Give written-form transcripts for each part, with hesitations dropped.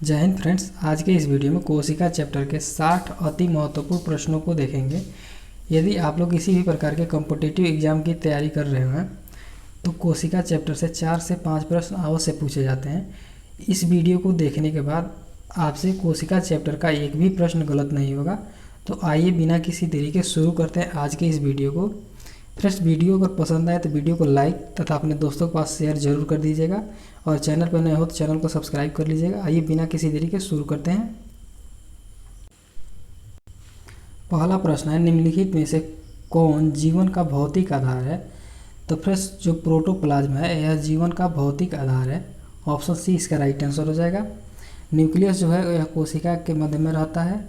जय हिंद फ्रेंड्स। आज के इस वीडियो में कोशिका चैप्टर के 60 अति महत्वपूर्ण प्रश्नों को देखेंगे। यदि आप लोग किसी भी प्रकार के कॉम्पिटिटिव एग्जाम की तैयारी कर रहे हैं तो कोशिका चैप्टर से 4 से 5 प्रश्न अवश्य पूछे जाते हैं। इस वीडियो को देखने के बाद आपसे कोशिका चैप्टर का एक भी प्रश्न गलत नहीं होगा। तो आइए बिना किसी देरी के शुरू करते हैं आज के इस वीडियो को। फ्रेंड्स, वीडियो अगर पसंद आए तो वीडियो को लाइक तथा अपने दोस्तों के पास शेयर जरूर कर दीजिएगा और चैनल पर नए हो तो चैनल को सब्सक्राइब कर लीजिएगा। आइए बिना किसी देरी के शुरू करते हैं। पहला प्रश्न है, निम्नलिखित में से कौन जीवन का भौतिक आधार है? तो फ्रेंड्स, जो प्रोटोप्लाज्म है यह जीवन का भौतिक आधार है। ऑप्शन सी इसका राइट आंसर हो जाएगा। न्यूक्लियस जो है यह कोशिका के मध्य में रहता है।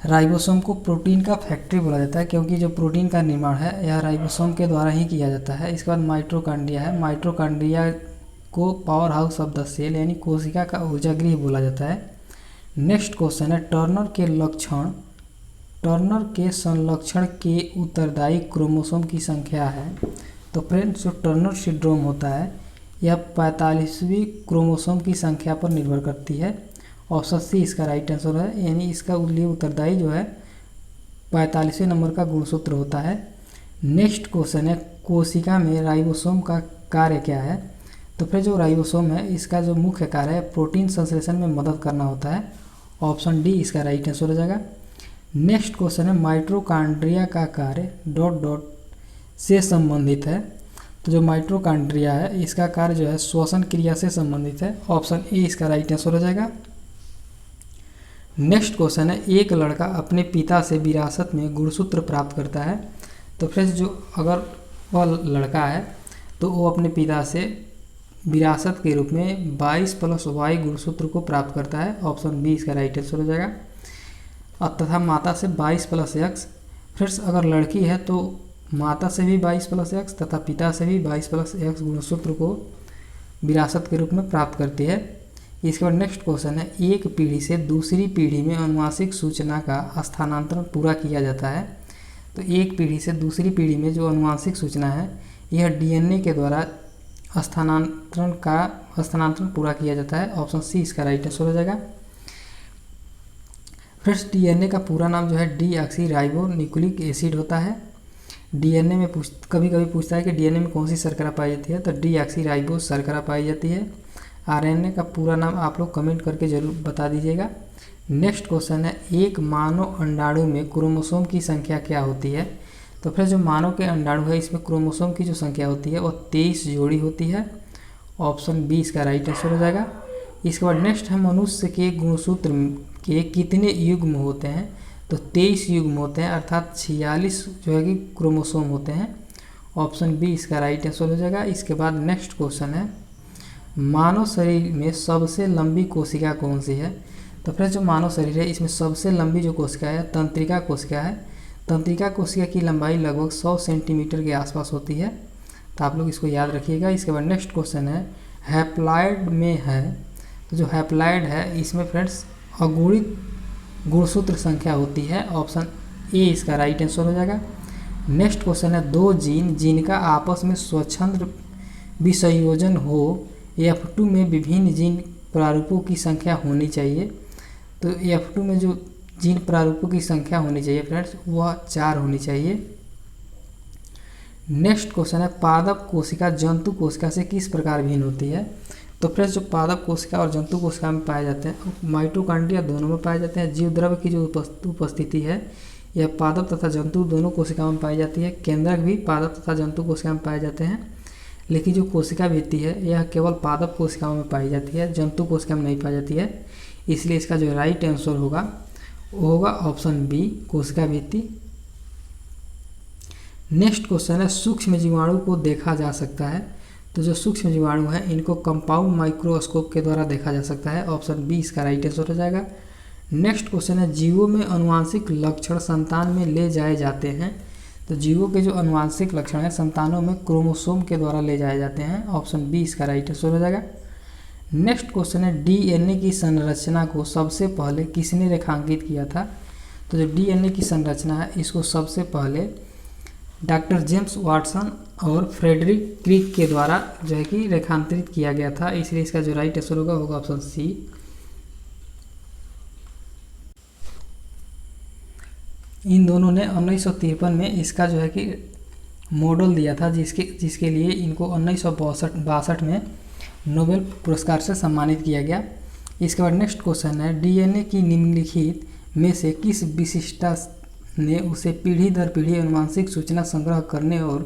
राइबोसोम को प्रोटीन का फैक्ट्री बोला जाता है क्योंकि जो प्रोटीन का निर्माण है यह राइबोसोम के द्वारा ही किया जाता है। इसके बाद माइटोकॉन्ड्रिया है। माइटोकॉन्ड्रिया को power house of the cell यानी कोशिका का ऊर्जागृह बोला जाता है। नेक्स्ट क्वेश्चन है, टर्नर के संलक्षण के उत्तरदायी क्रोमोसोम की संख्या है। तो फ्रेंड्स, जो टर्नर सिंड्रोम होता है यह 45वीं क्रोमोसोम की संख्या पर निर्भर करती है। ऑप्शन सी इसका राइट आंसर है, यानी इसका लिए उत्तरदायी जो है 45वें नंबर का गुणसूत्र होता है। नेक्स्ट क्वेश्चन है, कोशिका में राइबोसोम का कार्य क्या है? तो फिर जो राइबोसोम है इसका जो मुख्य कार्य है प्रोटीन संश्लेषण में मदद करना होता है। ऑप्शन डी इसका राइट आंसर हो जाएगा। नेक्स्ट क्वेश्चन है, माइटोकॉन्ड्रिया का कार्य ... से संबंधित है। तो जो माइटोकॉन्ड्रिया है इसका कार्य जो है श्वसन क्रिया से संबंधित है। ऑप्शन ए इसका राइट आंसर हो जाएगा। नेक्स्ट क्वेश्चन है, एक लड़का अपने पिता से विरासत में गुणसूत्र प्राप्त करता है। तो फ्रेंड्स, जो अगर वह लड़का है तो वो अपने पिता से विरासत के रूप में 22+y गुणसूत्र को प्राप्त करता है। ऑप्शन बी इसका राइट आंसर हो जाएगा। तथा माता से 22+x। फ्रेंड्स, अगर लड़की है तो माता से भी 22+x तथा पिता से भी 22+x गुणसूत्र को विरासत के रूप में प्राप्त करती है। इसके बाद नेक्स्ट क्वेश्चन है, एक पीढ़ी से दूसरी पीढ़ी में अनुवांशिक सूचना का स्थानांतरण पूरा किया जाता है। तो एक पीढ़ी से दूसरी पीढ़ी में जो अनुवांशिक सूचना है यह डीएनए के द्वारा स्थानांतरण पूरा किया जाता है। ऑप्शन सी इसका राइट आंसर हो जाएगा। फ्रेंड्स, डीएनए का पूरा नाम जो है डीऑक्सीराइबोन्यूक्लिक एसिड होता है। डीएनए में कभी कभी पूछता है कि डीएनए में कौन सी शर्करा पाई जाती है, तो डीऑक्सीराइबो शर्करा पाई जाती है। आरएनए का पूरा नाम आप लोग कमेंट करके जरूर बता दीजिएगा। नेक्स्ट क्वेश्चन है, एक मानव अंडाणु में क्रोमोसोम की संख्या क्या होती है? तो फिर जो मानव के अंडाणु है इसमें क्रोमोसोम की जो संख्या होती है वह 23 जोड़ी होती है। ऑप्शन बी इसका राइट आंसर हो जाएगा। इसके बाद नेक्स्ट है, मनुष्य के गुणसूत्र के कितने युग्म होते हैं? तो 23 युग्म होते हैं, अर्थात 46 जो है कि क्रोमोसोम होते हैं। ऑप्शन बी इसका राइट आंसर हो जाएगा। इसके बाद नेक्स्ट क्वेश्चन है, मानव शरीर में सबसे लंबी कोशिका कौन सी है? तो फिर जो मानव शरीर है इसमें सबसे लंबी जो कोशिका है तंत्रिका कोशिका है। तंत्रिका कोशिका की लंबाई लगभग 100 सेंटीमीटर के आसपास होती है। तो आप लोग इसको याद रखिएगा। इसके बाद नेक्स्ट क्वेश्चन है, हैप्लॉइड में है। तो जो हैप्लॉइड है इसमें फ्रेंड्स अगुणित गुणसूत्र संख्या होती है। ऑप्शन ए इसका राइट आंसर हो जाएगा। नेक्स्ट क्वेश्चन है, दो जीन जिनका आपस में स्वच्छंद विसंयोजन हो F2 में विभिन्न जीन प्रारूपों की संख्या होनी चाहिए। तो F2 में जो जीन प्रारूपों की संख्या होनी चाहिए फ्रेंड्स वह 4 होनी चाहिए। नेक्स्ट क्वेश्चन है, पादप कोशिका जंतु कोशिका से किस प्रकार भिन्न होती है? तो फ्रेंड्स, जो पादप कोशिका और जंतु कोशिका में पाए जाते हैं माइटोकॉन्ड्रिया दोनों में पाए जाते हैं। जीव द्रव्य की जो उपस्थिति है यह पादप तथा जंतु दोनों कोशिकाओं में पाई जाती है। केंद्रक भी पादप तथा जंतु कोशिका में पाए जाते हैं, लेकिन जो कोशिका भित्ति है यह केवल पादप कोशिकाओं में पाई जाती है, जंतु कोशिका में नहीं पाई जाती है। इसलिए इसका जो राइट आंसर होगा वो होगा ऑप्शन बी, कोशिका भित्ति। नेक्स्ट क्वेश्चन है, सूक्ष्म जीवाणु को देखा जा सकता है। तो जो सूक्ष्म जीवाणु है इनको कंपाउंड माइक्रोस्कोप के द्वारा देखा जा सकता है। ऑप्शन बी इसका राइट आंसर हो जाएगा। नेक्स्ट क्वेश्चन है, जीवों में अनुवांशिक लक्षण संतान में ले जाए जाते हैं। तो जीवों के जो अनुवांशिक लक्षण है संतानों में क्रोमोसोम के द्वारा ले जाए जाते हैं। ऑप्शन बी इसका राइट आंसर हो जाएगा। नेक्स्ट क्वेश्चन है, डीएनए की संरचना को सबसे पहले किसने रेखांकित किया था? तो जो डीएनए की संरचना है इसको सबसे पहले डॉक्टर जेम्स वाटसन और फ्रेडरिक क्रिक के द्वारा जो है कि रेखांतरित किया गया था, इसलिए इसका जो राइट आंसर होगा ऑप्शन सी। इन दोनों ने 1953 में इसका जो है कि मॉडल दिया था, जिसके लिए इनको 1962 में नोबेल पुरस्कार से सम्मानित किया गया। इसके बाद नेक्स्ट क्वेश्चन है, डीएनए की निम्नलिखित में से किस विशिष्टता ने उसे पीढ़ी दर पीढ़ी आनुवंशिक सूचना संग्रह करने और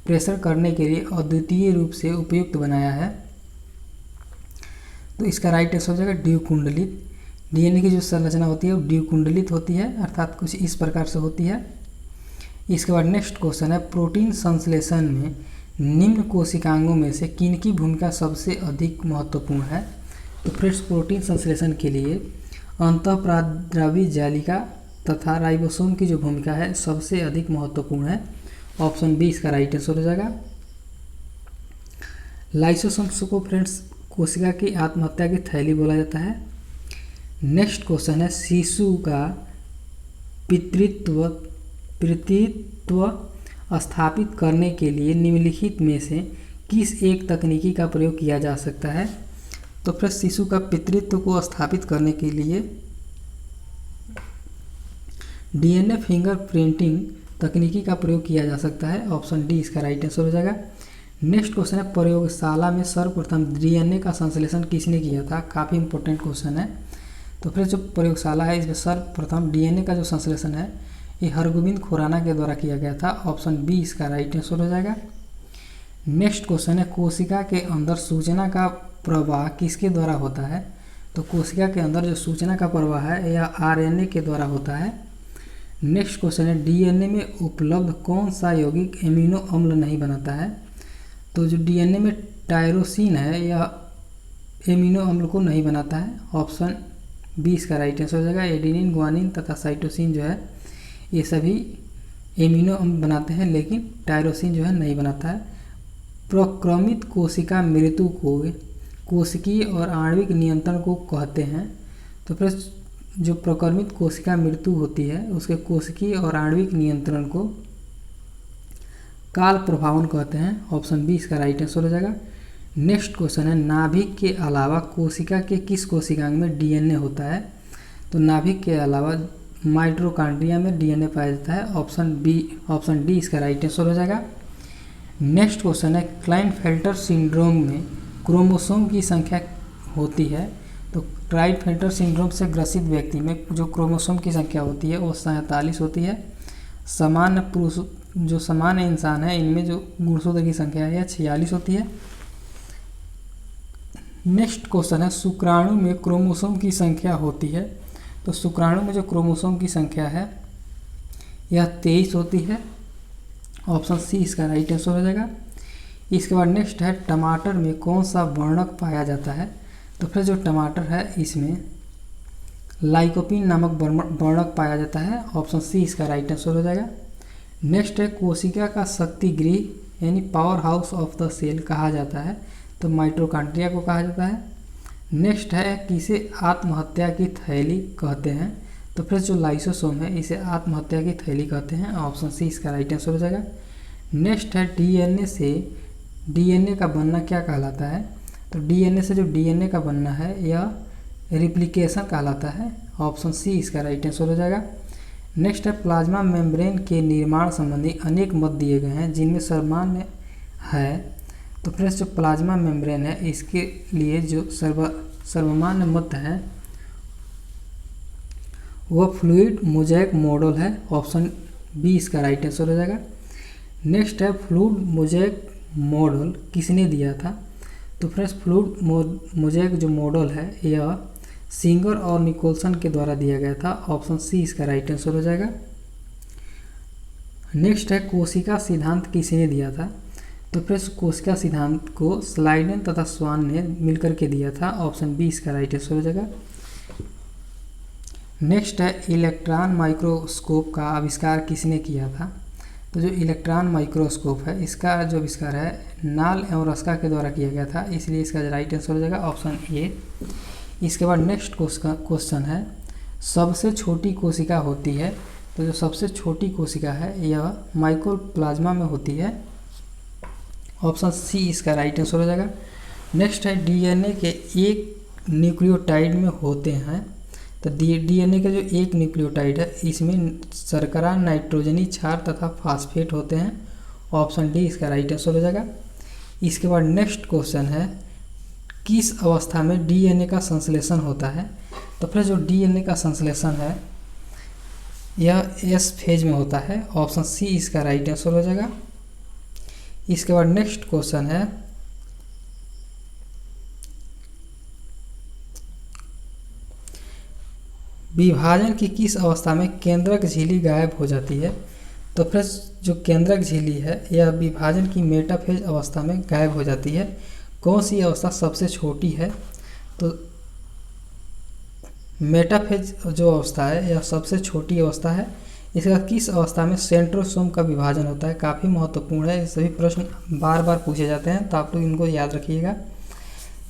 प्रेषण करने के लिए अद्वितीय रूप से उपयुक्त बनाया है? तो इसका राइट आंसर हो जाएगा द्विकुंडलित। डीएनए की जो संरचना होती है वो द्विकुंडलित होती है, अर्थात कुछ इस प्रकार से होती है। इसके बाद नेक्स्ट क्वेश्चन है, प्रोटीन संश्लेषण में निम्न कोशिकांगों में से किनकी भूमिका सबसे अधिक महत्वपूर्ण है? तो फ्रेंड्स, प्रोटीन संश्लेषण के लिए अंतःप्राद्रवी जालिका तथा राइबोसोम की जो भूमिका है सबसे अधिक महत्वपूर्ण है। ऑप्शन बी इसका राइट आंसर हो जाएगा। लाइसोसोम्स को फ्रेंड्स कोशिका की आत्महत्या की थैली बोला जाता है। नेक्स्ट क्वेश्चन है, शिशु का पितृत्व स्थापित करने के लिए निम्नलिखित में से किस एक तकनीकी का प्रयोग किया जा सकता है? तो फिर शिशु का पितृत्व को स्थापित करने के लिए डीएनए फिंगरप्रिंटिंग तकनीकी का प्रयोग किया जा सकता है। ऑप्शन डी इसका राइट आंसर हो जाएगा। नेक्स्ट क्वेश्चन है, प्रयोगशाला में सर्वप्रथम डीएनए का संश्लेषण किसने किया था? काफ़ी इंपॉर्टेंट क्वेश्चन है। तो फिर जो प्रयोगशाला है इसमें सर्वप्रथम डीएनए का जो संश्लेषण है ये हरगोविंद खुराना के द्वारा किया गया था। ऑप्शन बी इसका राइट आंसर हो जाएगा। नेक्स्ट क्वेश्चन है, कोशिका के अंदर सूचना का प्रवाह किसके द्वारा होता है? तो कोशिका के अंदर जो सूचना का प्रवाह है यह आरएनए के द्वारा होता है। नेक्स्ट क्वेश्चन है, डीएनए में उपलब्ध कौन सा यौगिक एमिनो अम्ल नहीं बनाता है? तो जो डीएनए में टायरोसिन है यह एमिनो अम्ल को नहीं बनाता है। ऑप्शन बी इसका राइट आंसर हो जाएगा। एडेनिन, ग्वानिन तथा साइटोसिन जो है ये सभी एमिनो अम्ल बनाते हैं, लेकिन टायरोसिन जो है नहीं बनाता है। प्रक्रमित कोशिका मृत्यु को कोशिकीय और आणविक नियंत्रण को कहते हैं। तो फिर जो प्रक्रमित कोशिका मृत्यु होती है उसके कोशिकीय और आणविक नियंत्रण को काल प्रभावन कहते हैं। ऑप्शन बी इसका राइट आंसर हो जाएगा। नेक्स्ट क्वेश्चन है, नाभिक के अलावा कोशिका के किस कोशिकांग में डीएनए होता है? तो नाभिक के अलावा माइटोकॉन्ड्रिया में डीएनए पाया जाता है। ऑप्शन डी इसका राइट आंसर हो जाएगा। नेक्स्ट क्वेश्चन है, क्लाइनफेल्टर सिंड्रोम में क्रोमोसोम की संख्या होती है। तो क्लाइनफेल्टर सिंड्रोम से ग्रसित व्यक्ति में जो क्रोमोसोम की संख्या होती है वो 47 होती है। सामान्य पुरुष जो सामान्य इंसान है इनमें जो गुणसूत्र की संख्या है 46 होती है। नेक्स्ट क्वेश्चन है, शुक्राणु में क्रोमोसोम की संख्या होती है। तो शुक्राणु में जो क्रोमोसोम की संख्या है यह 23 होती है। ऑप्शन सी इसका राइट आंसर हो जाएगा। इसके बाद नेक्स्ट है, टमाटर में कौन सा वर्णक पाया जाता है? तो फिर जो टमाटर है इसमें लाइकोपिन नामक वर्णक पाया जाता है। ऑप्शन सी इसका राइट आंसर हो जाएगा। नेक्स्ट है, कोशिका का शक्ति गृह यानी power house of the cell कहा जाता है। तो माइटोकॉन्ड्रिया को कहा जाता है। नेक्स्ट है, किसे आत्महत्या की थैली कहते हैं? तो फिर जो लाइसोसोम है इसे आत्महत्या की थैली कहते हैं। ऑप्शन सी इसका राइट आंसर हो जाएगा। नेक्स्ट है, डीएनए से डीएनए का बनना क्या कहलाता है? तो डीएनए से जो डीएनए का बनना है यह रिप्लिकेशन कहलाता है। ऑप्शन सी इसका राइट आंसर हो जाएगा। नेक्स्ट है, प्लाज्मा मेम्ब्रेन के निर्माण संबंधी अनेक मत दिए गए हैं जिनमें सर्वमान्य है। तो फ्रेंड्स जो प्लाज्मा मेम्ब्रेन है इसके लिए जो सर्वमान्य मत है वह फ्लूइड मोज़ेक मॉडल है। ऑप्शन बी इसका राइट आंसर हो जाएगा। नेक्स्ट है, फ्लूइड मोज़ेक मॉडल किसने दिया था? तो फ्रेंड्स फ्लूइड मोज़ेक जो मॉडल है यह सिंगर और निकोलसन के द्वारा दिया गया था। ऑप्शन सी इसका राइट आंसर हो जाएगा। नेक्स्ट है, कोशिका सिद्धांत किसने दिया था? तो फ्रेंड्स कोशिका सिद्धांत को स्लाइडेन तथा स्वान ने मिलकर के दिया था। ऑप्शन बी इसका राइट आंसर हो जाएगा। नेक्स्ट है, इलेक्ट्रॉन माइक्रोस्कोप का आविष्कार किसने किया था? तो जो इलेक्ट्रॉन माइक्रोस्कोप है इसका जो आविष्कार है नाल एवं रस्का के द्वारा किया गया था, इसलिए इसका राइट आंसर हो जाएगा ऑप्शन ए। इसके बाद नेक्स्ट क्वेश्चन है, सबसे छोटी कोशिका होती है तो जो सबसे छोटी कोशिका है यह माइकोप्लाज्मा में होती है। ऑप्शन सी इसका राइट आंसर हो जाएगा। नेक्स्ट है डीएनए के एक न्यूक्लियोटाइड में होते हैं। तो डीएनए का जो एक न्यूक्लियोटाइड है इसमें शर्करा, नाइट्रोजनी क्षार तथा फास्फेट होते हैं। ऑप्शन डी इसका राइट आंसर हो जाएगा। इसके बाद नेक्स्ट क्वेश्चन है किस अवस्था में डीएनए का संश्लेषण होता है। तो फिर जो डीएनए का संश्लेषण है यह एस फेज में होता है। ऑप्शन सी इसका राइट आंसर हो जाएगा। इसके बाद नेक्स्ट क्वेश्चन है विभाजन की किस अवस्था में केंद्रक झिल्ली गायब हो जाती है। तो फिर जो केंद्रक झिल्ली है यह विभाजन की मेटाफेज अवस्था में गायब हो जाती है। कौन सी अवस्था सबसे छोटी है। तो मेटाफेज जो अवस्था है यह सबसे छोटी अवस्था है। इसके बाद किस अवस्था में सेंट्रोसोम का विभाजन होता है, काफ़ी महत्वपूर्ण है। सभी प्रश्न बार बार पूछे जाते हैं तो आप लोग इनको याद रखिएगा।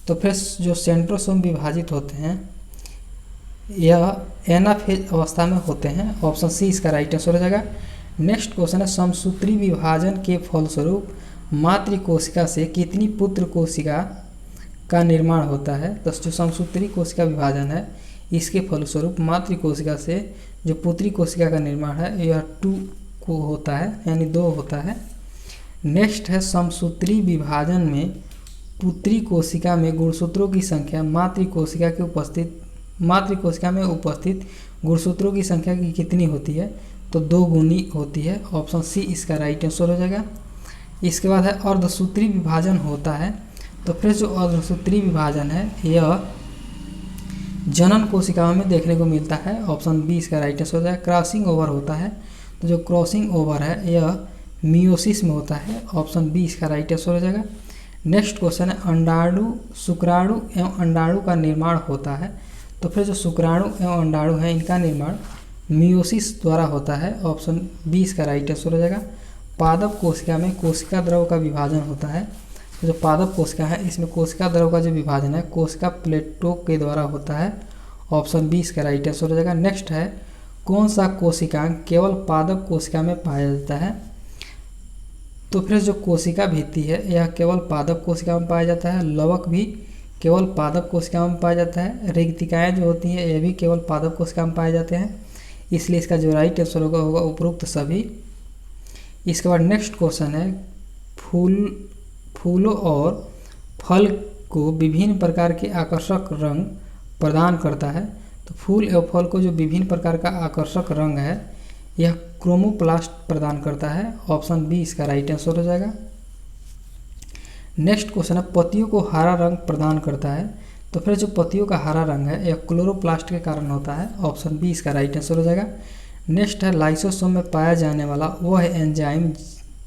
तो फिर जो सेंट्रोसोम विभाजित होते हैं यह एनाफेज अवस्था में होते हैं। ऑप्शन सी इसका राइट आंसर हो जाएगा। नेक्स्ट क्वेश्चन है समसूत्री विभाजन के फलस्वरूप मातृ कोशिका से कितनी पुत्र कोशिका का निर्माण होता है। तो जो समसूत्री कोशिका विभाजन है इसके फलस्वरूप मातृ कोशिका से जो पुत्री कोशिका का निर्माण है यह 2 को होता है, यानी 2 होता है। नेक्स्ट है समसूत्री विभाजन में पुत्री कोशिका में गुणसूत्रों की संख्या मातृ कोशिका में उपस्थित गुणसूत्रों की संख्या की कितनी होती है। तो 2 गुनी होती है। ऑप्शन सी इसका राइट आंसर हो जाएगा। इसके बाद है अर्धसूत्री विभाजन होता है। तो फिर जो अर्धसूत्री विभाजन है यह जनन कोशिकाओं में देखने को मिलता है। ऑप्शन बी इसका राइट आंसर हो जाएगा। क्रॉसिंग ओवर होता है। तो जो क्रॉसिंग ओवर है यह मियोसिस में होता है। ऑप्शन बी इसका राइट आंसर हो जाएगा। नेक्स्ट क्वेश्चन है अंडाणु, शुक्राणु एवं अंडाणु का निर्माण होता है। तो फिर जो शुक्राणु एवं अंडाणु है इनका निर्माण मियोसिस द्वारा होता है। ऑप्शन बी इसका राइट आंसर हो जाएगा। पादप कोशिका में कोशिका द्रव का विभाजन होता है। तो जो पादप कोशिका है इसमें कोशिका द्रव का जो विभाजन है कोशिका प्लेटों के द्वारा होता है। ऑप्शन बी इसका राइट आंसर हो जाएगा। नेक्स्ट है कौन सा कोशिकांग केवल पादप कोशिका में पाया जाता है। तो फिर जो कोशिका भित्ति है यह केवल पादप कोशिका में पाया जाता है। लवक भी केवल पादप कोशिका में पाया जाता है। रेक्तिकाएँ जो होती हैं यह भी केवल पादप कोशिका में पाए जाते हैं। इसलिए इसका जो राइट आंसर होगा उपरोक्त सभी। इसके बाद नेक्स्ट क्वेश्चन है फूलों और फल को विभिन्न प्रकार के आकर्षक रंग प्रदान करता है। तो फूल एवं फल को जो विभिन्न प्रकार का आकर्षक रंग है यह क्रोमोप्लास्ट प्रदान करता है। ऑप्शन बी इसका राइट आंसर हो जाएगा। नेक्स्ट क्वेश्चन है पत्तियों को हरा रंग प्रदान करता है। तो फिर जो पत्तियों का हरा रंग है यह क्लोरोप्लास्ट के कारण होता है। ऑप्शन बी इसका राइट आंसर हो जाएगा। नेक्स्ट है लाइसोसोम में पाया जाने वाला वह एंजाइम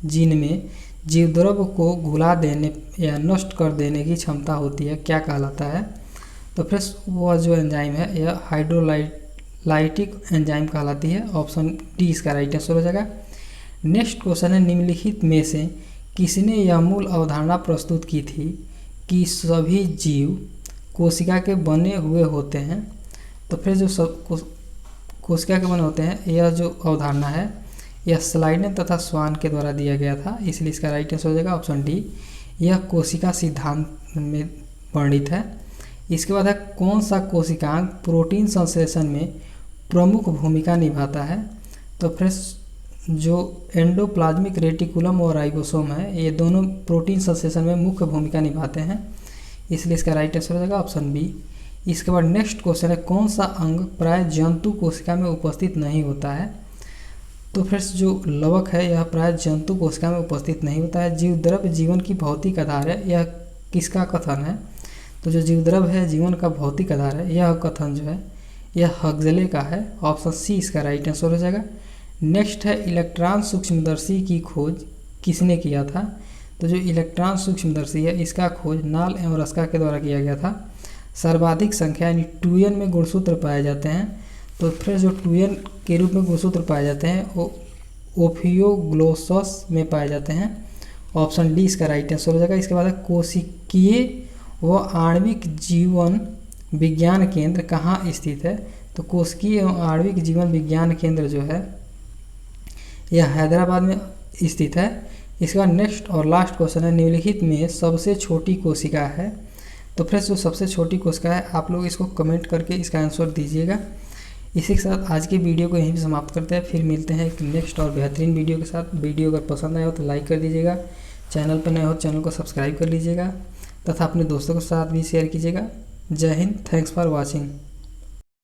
जिनमें जीवद्रव्य को घुला देने या नष्ट कर देने की क्षमता होती है, क्या कहलाता है। तो फिर वह जो एंजाइम है यह हाइड्रोलाइटिक एंजाइम कहलाती है। ऑप्शन डी इसका राइट आंसर हो जाएगा। नेक्स्ट क्वेश्चन है निम्नलिखित में से किसने यह मूल अवधारणा प्रस्तुत की थी कि सभी जीव कोशिका के बने हुए होते हैं। तो फिर जो सब कोशिका के बने होते हैं यह जो अवधारणा है यह स्लाइडन तथा स्वान के द्वारा दिया गया था। इसलिए इसका राइट आंसर हो जाएगा ऑप्शन डी। यह कोशिका सिद्धांत में वर्णित है। इसके बाद है कौन सा कोशिकांग प्रोटीन संश्लेषण में प्रमुख भूमिका निभाता है। तो फिर जो एंडोप्लाज्मिक रेटिकुलम और राइबोसोम है ये दोनों प्रोटीन संश्लेषण में मुख्य भूमिका निभाते हैं। इसलिए इसका राइट आंसर हो जाएगा ऑप्शन बी। इसके बाद नेक्स्ट क्वेश्चन है कौन सा अंग प्राय जंतु कोशिका में उपस्थित नहीं होता है। तो फिर जो लवक है यह प्राय जंतु कोशिका में उपस्थित नहीं होता है। जीवद्रव्य जीवन की भौतिक आधार है, यह किसका कथन है। तो जो जीवद्रव्य है जीवन का भौतिक आधार है यह कथन जो है यह हक्सले का है। ऑप्शन सी इसका राइट आंसर हो जाएगा। नेक्स्ट है इलेक्ट्रॉन सूक्ष्मदर्शी की खोज किसने किया था। तो जो इलेक्ट्रॉन सूक्ष्मदर्शी है इसका खोज नाल एवं रस्का के द्वारा किया गया था। सर्वाधिक संख्या यानी 2n में गुणसूत्र पाए जाते हैं। तो फिर जो 2n के रूप में गुणसूत्र पाए जाते हैं वो ओफियोग्लोसस में पाए जाते हैं। ऑप्शन डी इसका राइट आंसर हो जाएगा। इसके बाद कोशिकीय व आणविक जीवन विज्ञान केंद्र कहाँ स्थित है। तो कोशिकीय एवं आणविक जीवन विज्ञान केंद्र जो है यह हैदराबाद में स्थित है। इसका नेक्स्ट और लास्ट क्वेश्चन है, निम्नलिखित में सबसे छोटी कोशिका है। तो फ्रेंड्स जो सबसे छोटी कोशिका है आप लोग इसको कमेंट करके इसका आंसर दीजिएगा। इसी के साथ आज की वीडियो को यहीं पे समाप्त करते हैं, फिर मिलते हैं एक नेक्स्ट और बेहतरीन वीडियो के साथ। वीडियो अगर पसंद आया हो तो लाइक कर दीजिएगा, चैनल पर नए हो चैनल को सब्सक्राइब कर लीजिएगा तथा अपने दोस्तों के साथ भी शेयर कीजिएगा। जय हिंद, थैंक्स फॉर वॉचिंग।